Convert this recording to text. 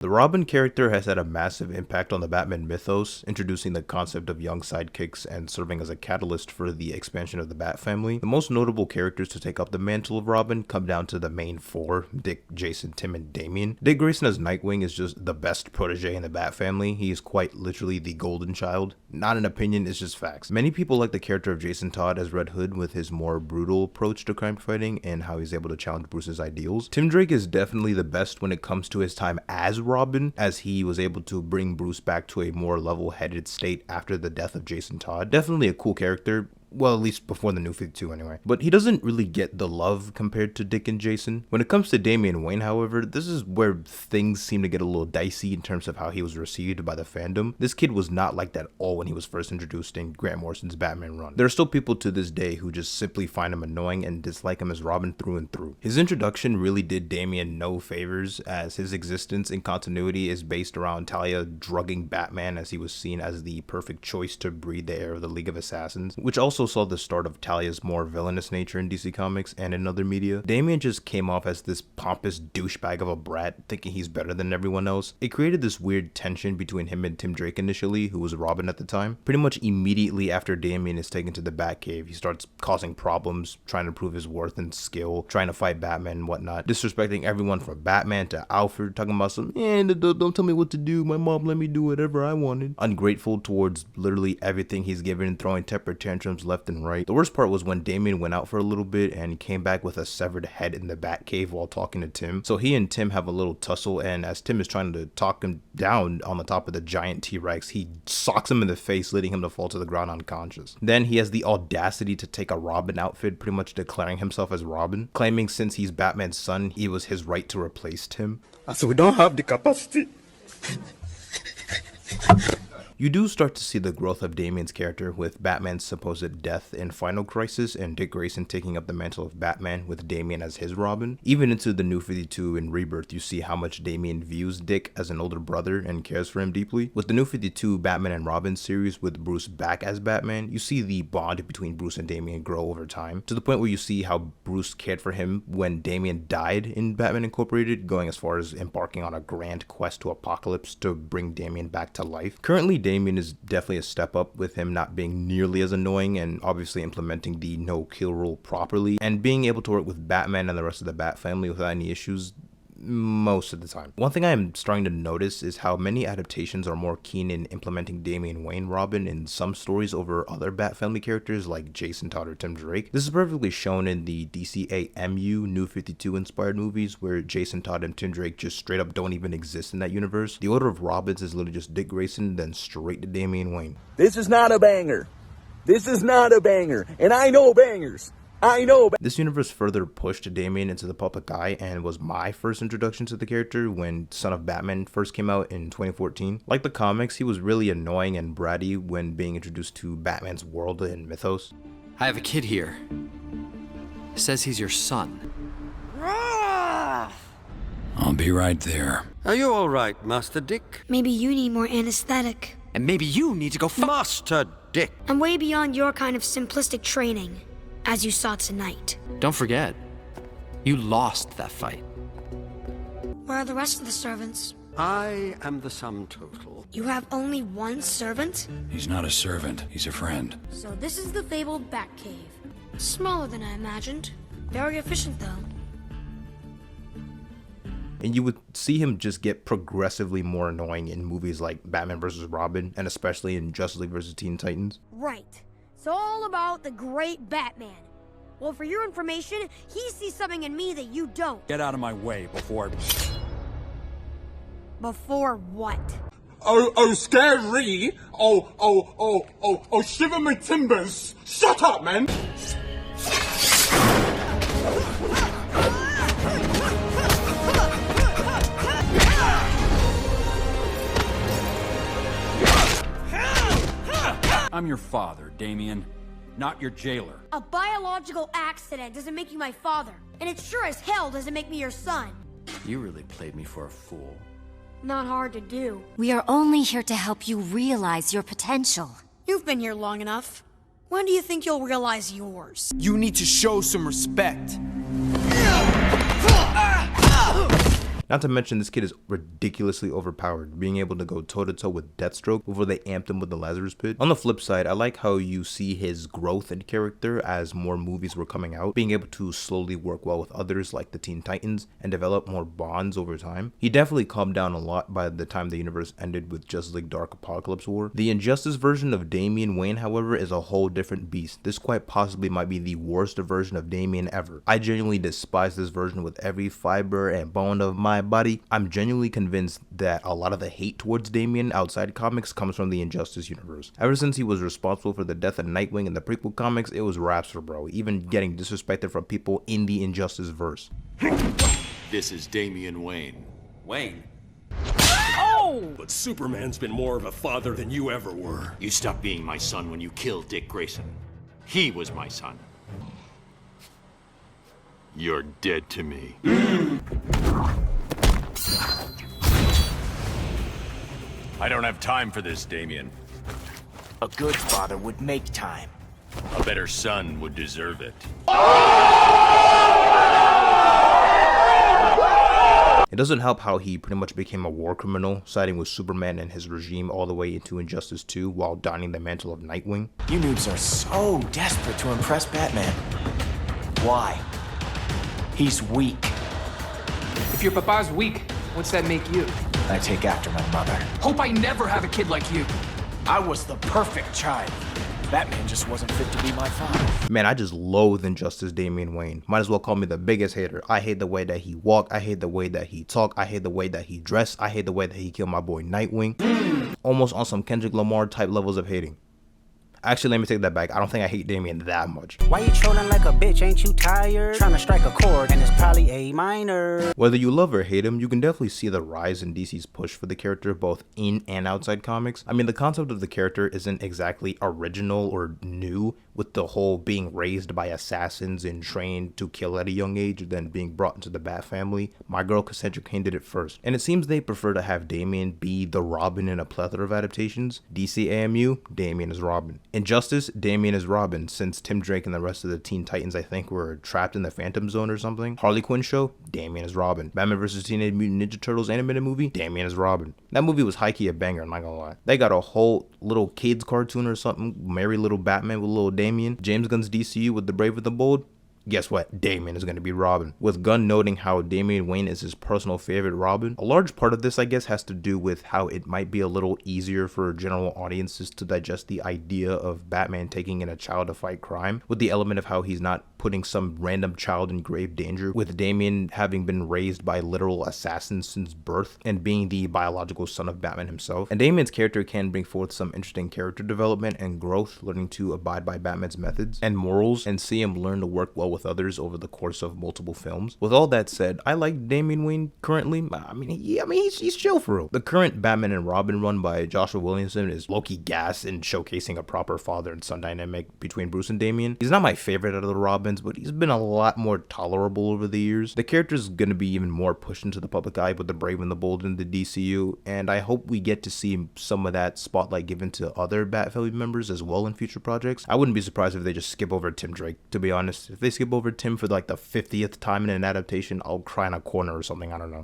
The Robin character has had a massive impact on the Batman mythos, introducing the concept of young sidekicks and serving as a catalyst for the expansion of the Bat family. The most notable characters to take up the mantle of Robin come down to the main four: Dick, Jason, Tim, and Damian. Dick Grayson as Nightwing is just the best protege in the Bat family. He is quite literally the golden child. Not an opinion, it's just facts. Many people like the character of Jason Todd as Red Hood with his more brutal approach to crime fighting and how he's able to challenge Bruce's ideals. Tim Drake is definitely the best when it comes to his time as Robin, as he was able to bring Bruce back to a more level-headed state after the death of Jason Todd. Definitely a cool character. Well, at least before the New 52 anyway. But he doesn't really get the love compared to Dick and Jason. When it comes to Damian Wayne, however, this is where things seem to get a little dicey in terms of how he was received by the fandom. This kid was not like that at all when he was first introduced in Grant Morrison's Batman run. There are still people to this day who just simply find him annoying and dislike him as Robin through and through. His introduction really did Damian no favors, as his existence in continuity is based around Talia drugging Batman, as he was seen as the perfect choice to breathe the air of the League of Assassins, which also saw the start of Talia's more villainous nature in DC Comics and in other media. Damian just came off as this pompous douchebag of a brat, thinking he's better than everyone else. It created this weird tension between him and Tim Drake initially, who was Robin at the time. Pretty much immediately after Damian is taken to the Batcave, he starts causing problems, trying to prove his worth and skill, trying to fight Batman and whatnot, disrespecting everyone from Batman to Alfred, talking about some, don't tell me what to do, my mom let me do whatever I wanted. Ungrateful towards literally everything he's given, throwing temper tantrums left and right. The worst part was when Damian went out for a little bit and came back with a severed head in the Batcave while talking to Tim. So he and Tim have a little tussle, and as Tim is trying to talk him down on the top of the giant T-Rex, he socks him in the face, leading him to fall to the ground unconscious. Then he has the audacity to take a Robin outfit, pretty much declaring himself as Robin, claiming since he's Batman's son, it was his right to replace Tim. So we don't have the capacity. You do start to see the growth of Damian's character with Batman's supposed death in Final Crisis and Dick Grayson taking up the mantle of Batman with Damian as his Robin. Even into the New 52 and Rebirth, you see how much Damian views Dick as an older brother and cares for him deeply. With the New 52 Batman and Robin series with Bruce back as Batman, you see the bond between Bruce and Damian grow over time, to the point where you see how Bruce cared for him when Damian died in Batman Incorporated, going as far as embarking on a grand quest to Apokolips to bring Damian back to life. Currently, Damian is definitely a step up, with him not being nearly as annoying and obviously implementing the no-kill rule properly and being able to work with Batman and the rest of the Bat family without any issues most of the time. One thing I am starting to notice is how many adaptations are more keen in implementing Damian Wayne Robin in some stories over other Bat family characters like Jason Todd or Tim Drake. This is perfectly shown in the DCAMU New 52 inspired movies, where Jason Todd and Tim Drake just straight up don't even exist in that universe. The order of Robins is literally just Dick Grayson, then straight to Damian Wayne. This is not a banger. This is not a banger. And I know bangers. This universe further pushed Damian into the public eye and was my first introduction to the character when Son of Batman first came out in 2014. Like the comics, he was really annoying and bratty when being introduced to Batman's world and mythos. I have a kid here. Says he's your son. I'll be right there. Are you all right, Master Dick? Maybe you need more anesthetic. And maybe you need to go Master Dick! I'm way beyond your kind of simplistic training, as you saw tonight. Don't forget, you lost that fight. Where are the rest of the servants? I am the sum total. You have only one servant? He's not a servant, he's a friend. So this is the fabled Batcave. Smaller than I imagined. Very efficient, though. And you would see him just get progressively more annoying in movies like Batman vs. Robin, and especially in Justice League vs. Teen Titans. Right. It's all about the great Batman. Well, for your information, he sees something in me that you don't. Get out of my way before... Before what? Oh, scary. Oh, shiver my timbers. Shut up, man. I'm your father, Damian, not your jailer. A biological accident doesn't make you my father, and it sure as hell doesn't make me your son. You really played me for a fool. Not hard to do. We are only here to help you realize your potential. You've been here long enough. When do you think you'll realize yours? You need to show some respect. Not to mention, this kid is ridiculously overpowered, being able to go toe-to-toe with Deathstroke before they amped him with the Lazarus Pit. On the flip side, I like how you see his growth in character as more movies were coming out, being able to slowly work well with others like the Teen Titans and develop more bonds over time. He definitely calmed down a lot by the time the universe ended with Justice League Dark Apokolips War. The Injustice version of Damian Wayne, however, is a whole different beast. This quite possibly might be the worst version of Damian ever. I genuinely despise this version with every fiber and bone of my body. I'm genuinely convinced that a lot of the hate towards Damian outside comics comes from the Injustice universe. Ever since he was responsible for the death of Nightwing in the prequel comics, it was raps for bro, even getting disrespected from people in the Injustice verse. This is Damian Wayne. Wayne. Oh! But Superman's been more of a father than you ever were. You stopped being my son when you killed Dick Grayson. He was my son. You're dead to me. I don't have time for this, Damian. A good father would make time. A better son would deserve it. It doesn't help how he pretty much became a war criminal, siding with Superman and his regime all the way into Injustice 2 while donning the mantle of Nightwing. You noobs are so desperate to impress Batman. Why? He's weak. If your papa's weak, what's that make you? I take after my mother. Hope I never have a kid like you. I was the perfect child. Batman just wasn't fit to be my father. Man, I just loathe Injustice Damian Wayne. Might as well call me the biggest hater. I hate the way that he walked. I hate the way that he talked. I hate the way that he dressed. I hate the way that he killed my boy Nightwing. Almost on some Kendrick Lamar type levels of hating. Actually, let me take that back. I don't think I hate Damian that much. Why you trolling like a bitch? Ain't you tired? Trying to strike a chord and it's probably A minor. Whether you love or hate him, you can definitely see the rise in DC's push for the character both in and outside comics. I mean, the concept of the character isn't exactly original or new, with the whole being raised by assassins and trained to kill at a young age, then being brought into the Bat family. My girl Cassandra Cain did it first. And it seems they prefer to have Damian be the Robin in a plethora of adaptations. DCAMU, Damian is Robin. Injustice, Damian is Robin, since Tim Drake and the rest of the Teen Titans, I think, were trapped in the Phantom Zone or something. Harley Quinn show, Damian is Robin. Batman vs. Teenage Mutant Ninja Turtles animated movie, Damian is Robin. That movie was high-key a banger, I'm not gonna lie. They got a whole little kids cartoon or something, Merry Little Batman with little Damian. James Gunn's DCU with The Brave and the Bold. Guess what? Damian is going to be Robin. With Gunn noting how Damian Wayne is his personal favorite Robin, a large part of this, I guess, has to do with how it might be a little easier for general audiences to digest the idea of Batman taking in a child to fight crime, with the element of how he's not putting some random child in grave danger, with Damian having been raised by literal assassins since birth and being the biological son of Batman himself. And Damian's character can bring forth some interesting character development and growth, learning to abide by Batman's methods and morals and see him learn to work well with others over the course of multiple films. With all that said, I like Damian Wayne currently. He's chill for real. The current Batman and Robin run by Joshua Williamson is low-key gas in showcasing a proper father and son dynamic between Bruce and Damian. He's not my favorite out of the Robins, but he's been a lot more tolerable over the years. The character's gonna be even more pushed into the public eye with The Brave and the Bold in the DCU, and I hope we get to see some of that spotlight given to other Bat family members as well in future projects. I wouldn't be surprised if they just skip over Tim Drake, to be honest. If they skip over Tim for like the 50th time in an adaptation, I'll cry in a corner or something, I don't know.